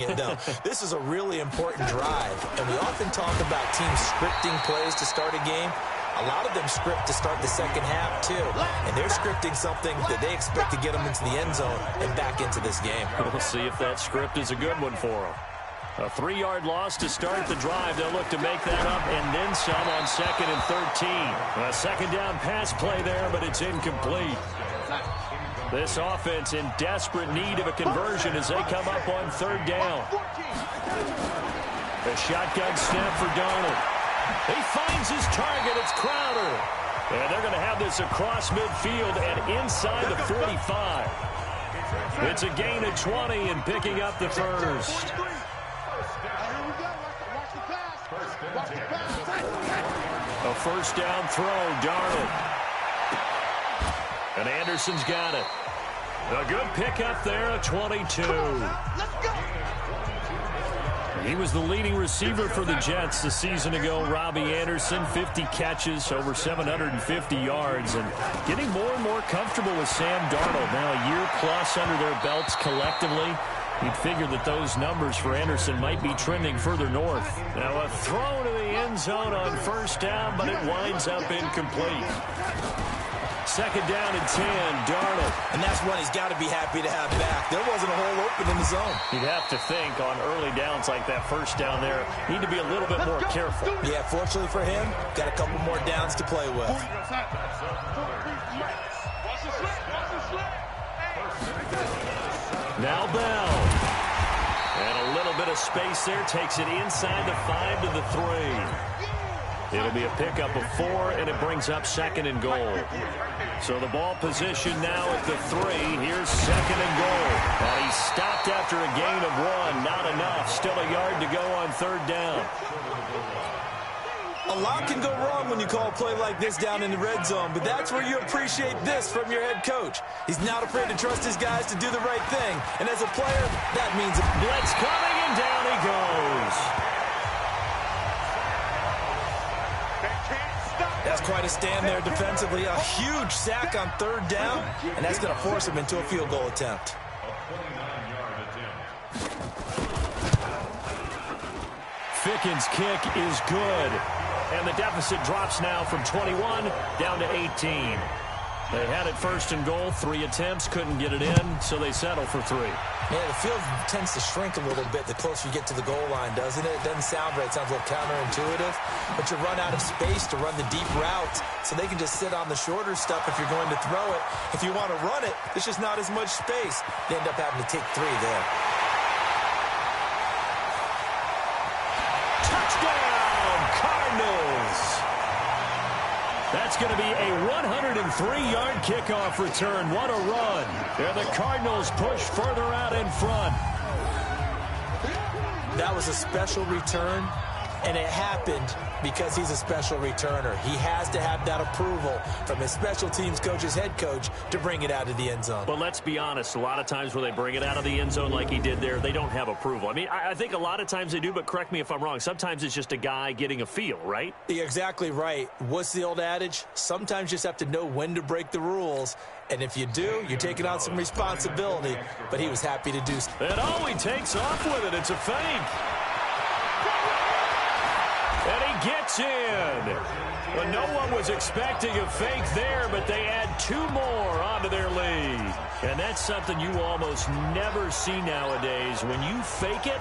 No, this is a really important drive, and we often talk about teams scripting plays to start a game. A lot of them script to start the second half, too, and they're scripting something that they expect to get them into the end zone and back into this game. We'll see if that script is a good one for them. A 3-yard loss to start the drive. They'll look to make that up and then some on 2nd and 13. A second down pass play there, but it's incomplete. This offense in desperate need of a conversion as they come up on 3rd down. A shotgun snap for Darnold. He finds his target. It's Crowder. And they're going to have this across midfield and inside the 45. It's a gain of 20 and picking up the first. A first down throw, Darnold. And Anderson's got it. A good pickup there, a 22. He was the leading receiver for the Jets a season ago, Robbie Anderson. 50 catches, over 750 yards, and getting more and more comfortable with Sam Darnold. Now a year plus under their belts collectively. You'd figure that those numbers for Anderson might be trending further north. Now a throw to the end zone on first down, but it winds up incomplete. Second down and 10, Darnold. And that's one he's got to be happy to have back. There wasn't a hole open in the zone. You'd have to think on early downs like that first down there, need to be a little bit more careful. Yeah, fortunately for him, got a couple more downs to play with. Now Bell. And a little bit of space there, takes it inside the 5 to the 3. It'll be a pickup of 4, and it brings up 2nd and goal. So the ball position now at the 3. Here's 2nd and goal. And he stopped after a gain of 1. Not enough. Still a yard to go on 3rd down. A lot can go wrong when you call a play like this down in the red zone, but that's where you appreciate this from your head coach. He's not afraid to trust his guys to do the right thing. And as a player, that means a blitz coming, and down he goes. That's quite a stand there defensively. A huge sack on 3rd down, and that's going to force him into a field goal attempt. Ficken's kick is good. And the deficit drops now from 21 down to 18. They had it 1st and goal, 3 attempts, couldn't get it in, so they settle for 3. Yeah, the field tends to shrink a little bit the closer you get to the goal line, doesn't it? It doesn't sound right. It sounds a little counterintuitive. But you run out of space to run the deep route, so they can just sit on the shorter stuff if you're going to throw it. If you want to run it, there's just not as much space. They end up having to take 3 there. Touchdown, Cardinals! That's going to be a 103-yard kickoff return. What a run. And the Cardinals push further out in front. That was a special return, and it happened because he's a special returner. He has to have that approval from his special teams coach's head coach to bring it out of the end zone. But let's be honest, a lot of times when they bring it out of the end zone like he did there, they don't have approval. I mean, I think a lot of times they do, but correct me if I'm wrong. Sometimes it's just a guy getting a feel, right? You're exactly right. What's the old adage? Sometimes you just have to know when to break the rules. And if you do, you're taking on some responsibility. But he was happy to do so. And oh, he takes off with it. It's a fake. And he gets in. Well, no one was expecting a fake there, but they add 2 more onto their lead. And that's something you almost never see nowadays. When you fake it,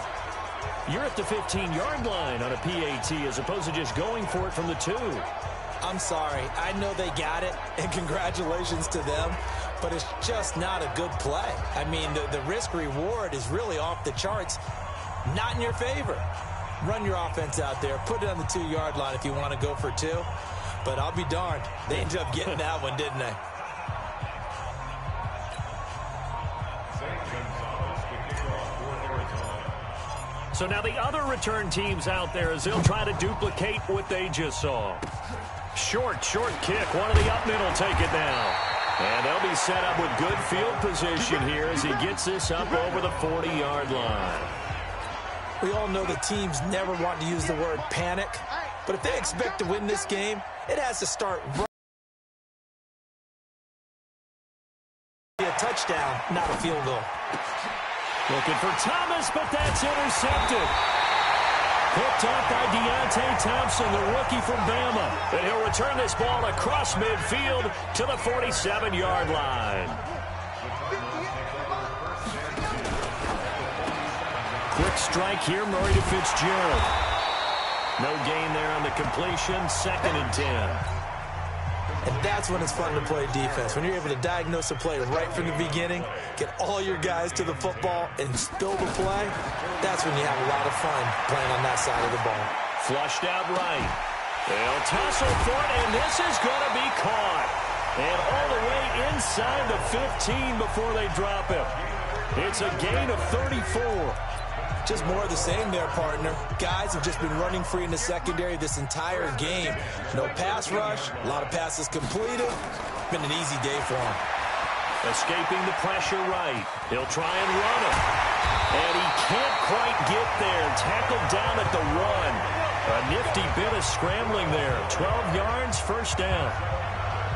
you're at the 15-yard line on a PAT as opposed to just going for it from the 2. I'm sorry. I know they got it, and congratulations to them, but it's just not a good play. I mean, the risk-reward is really off the charts, not in your favor. Run your offense out there. Put it on the 2-yard line if you want to go for 2. But I'll be darned. They ended up getting that one, didn't they? So now the other return teams out there as they'll try to duplicate what they just saw. Short kick. One of the up mid will take it now. And they'll be set up with good field position here as he gets this up over the 40-yard line. We all know the teams never want to use the word panic, but if they expect to win this game, it has to start right. A touchdown, not a field goal. Looking for Thomas, but that's intercepted. Picked up by Deontay Thompson, the rookie from Bama. And he'll return this ball across midfield to the 47-yard line. Quick strike here, Murray to Fitzgerald. No gain there on the completion, 2nd and 10. And that's when it's fun to play defense. When you're able to diagnose a play right from the beginning, get all your guys to the football, and spill the play, that's when you have a lot of fun playing on that side of the ball. Flushed out right. They'll tussle for it, and this is going to be caught. And all the way inside the 15 before they drop him. It's a gain of 34. Just more of the same there, partner. Guys have just been running free in the secondary this entire game. No pass rush, a lot of passes completed. Been an easy day for him. Escaping the pressure right. He'll try and run him. And he can't quite get there. Tackled down at the 1. A nifty bit of scrambling there. 12 yards, 1st down.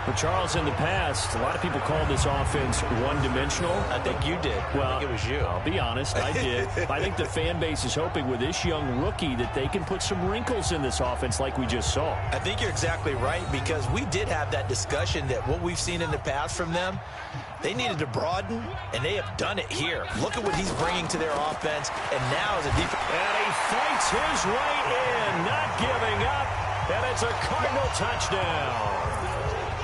For Charles, in the past, a lot of people called this offense one-dimensional. I think you did. Well, I think it was you. I'll be honest, I did. I think the fan base is hoping with this young rookie that they can put some wrinkles in this offense like we just saw. I think you're exactly right, because we did have that discussion that what we've seen in the past from them, they needed to broaden, and they have done it here. Look at what he's bringing to their offense, and now as a defense. And he fights his way in, not giving up, and it's a Cardinal touchdown.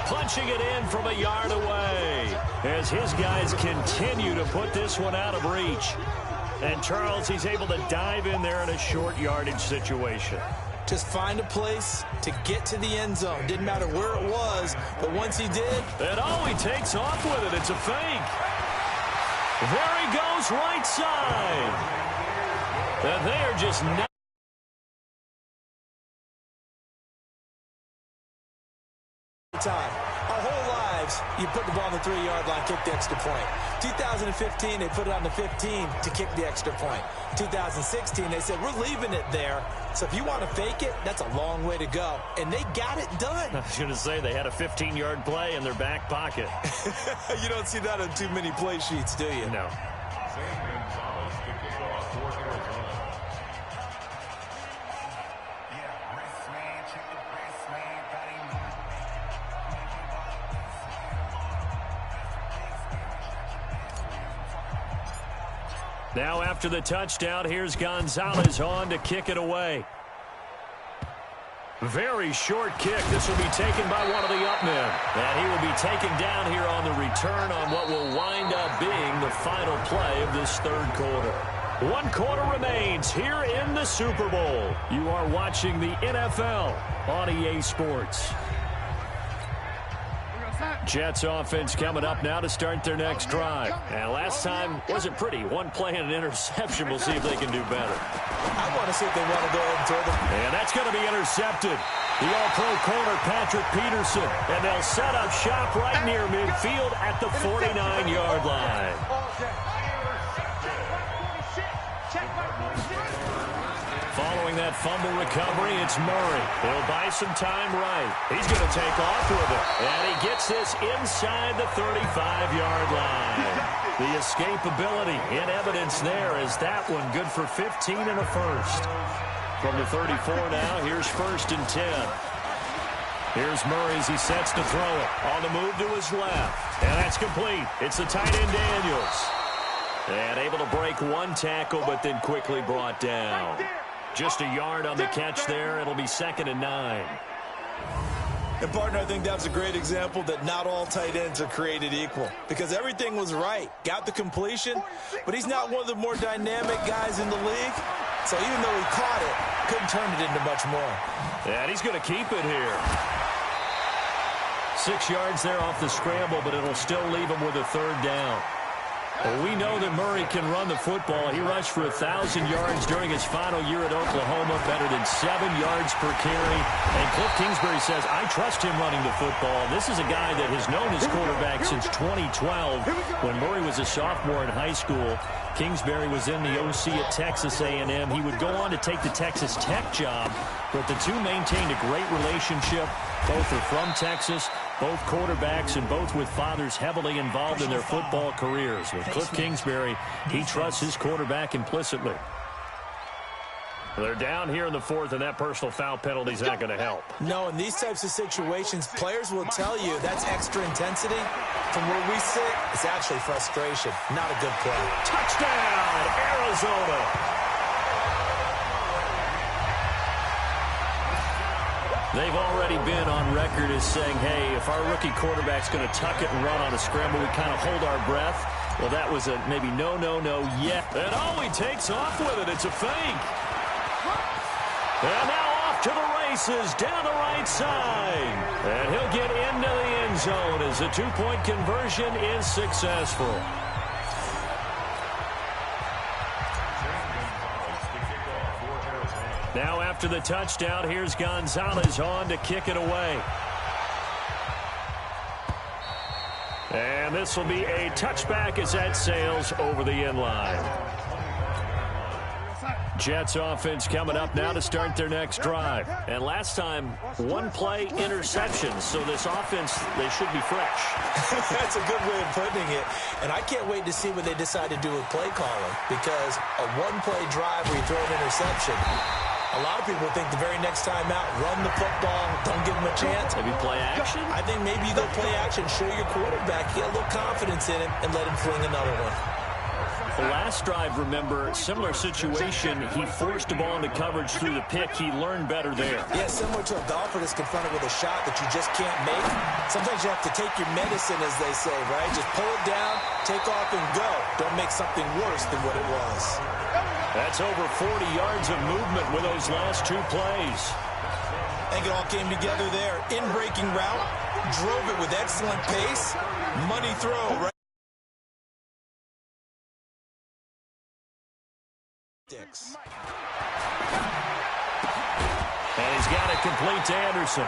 Punching it in from a yard away as his guys continue to put this one out of reach. And Charles, he's able to dive in there in a short yardage situation. Just find a place to get to the end zone. Didn't matter where it was, but once he did. And he takes off with it. It's a fake. There he goes, right side. And they are just not. Time. Our whole lives, you put the ball on the 3-yard line, kick the extra point. 2015, they put it on the 15 to kick the extra point. 2016, they said, we're leaving it there. So if you want to fake it, that's a long way to go. And they got it done. I was going to say, they had a 15-yard play in their back pocket. You don't see that on too many play sheets, do you? No. Now after the touchdown, here's Gonzalez on to kick it away. Very short kick. This will be taken by one of the up men. And he will be taken down here on the return on what will wind up being the final play of this 3rd quarter. 1 quarter remains here in the Super Bowl. You are watching the NFL on EA Sports. Jets offense coming up now to start their next drive. And last time wasn't pretty. 1 play and an interception. We'll see if they can do better. I want to see if they want to go ahead and throw them. And that's going to be intercepted. The all-pro corner, Patrick Peterson. And they'll set up shop right near midfield at the 49-yard line. Following that fumble recovery, it's Murray. He'll buy some time right. He's going to take off with it. And he gets this inside the 35-yard line. The escapability in evidence there is that one good for 15 and a first. From the 34 now, here's 1st and 10. Here's Murray as he sets to throw it. On the move to his left. And that's complete. It's the tight end Daniels. And able to break 1 tackle, but then quickly brought down. Just a yard on the catch there. It'll be 2nd and 9. And, partner, I think that was a great example that not all tight ends are created equal, because everything was right. Got the completion, but he's not one of the more dynamic guys in the league. So even though he caught it, couldn't turn it into much more. And he's going to keep it here. 6 yards there off the scramble, but it'll still leave him with a 3rd down. Well, we know that Murray can run the football. He rushed for 1,000 yards during his final year at Oklahoma, better than 7 yards per carry. And Cliff Kingsbury says, I trust him running the football. This is a guy that has known his quarterback since 2012 when Murray was a sophomore in high school. Kingsbury was in the OC at Texas A&M. He would go on to take the Texas Tech job, but the two maintained a great relationship. Both are from Texas. Both quarterbacks and both with fathers heavily involved in their football careers. With Cliff Kingsbury, he trusts his quarterback implicitly. They're down here in the fourth, and that personal foul penalty is not going to help. No, in these types of situations, players will tell you that's extra intensity. From where we sit, it's actually frustration. Not a good play. Touchdown, Arizona. They've already been on record as saying, hey, if our rookie quarterback's going to tuck it and run on a scramble, we kind of hold our breath. Well, that was a maybe no, yet. And he takes off with it. It's a fake. And now off to the races down the right side. And he'll get into the end zone as the two-point conversion is successful. Now after the touchdown, here's Gonzalez on to kick it away. And this will be a touchback as that sails over the end line. Jets offense coming up now to start their next drive. And last time, one-play interceptions. So this offense, they should be fresh. That's a good way of putting it. And I can't wait to see what they decide to do with play calling. Because a one-play drive where you throw an interception, a lot of people think the very next time out, run the football, don't give them a chance. Maybe play action? I think maybe you go play action, show your quarterback, get a little confidence in him, and let him fling another one. The last drive, remember, similar situation. He forced a ball into coverage through the pick. He learned better there. Yeah, similar to a golfer that's confronted with a shot that you just can't make. Sometimes you have to take your medicine, as they say, right? Just pull it down, take off, and go. Don't make something worse than what it was. That's over 40 yards of movement with those last two plays. I think it all came together there. In-breaking route, drove it with excellent pace. Money throw, right? And he's got it complete to Anderson.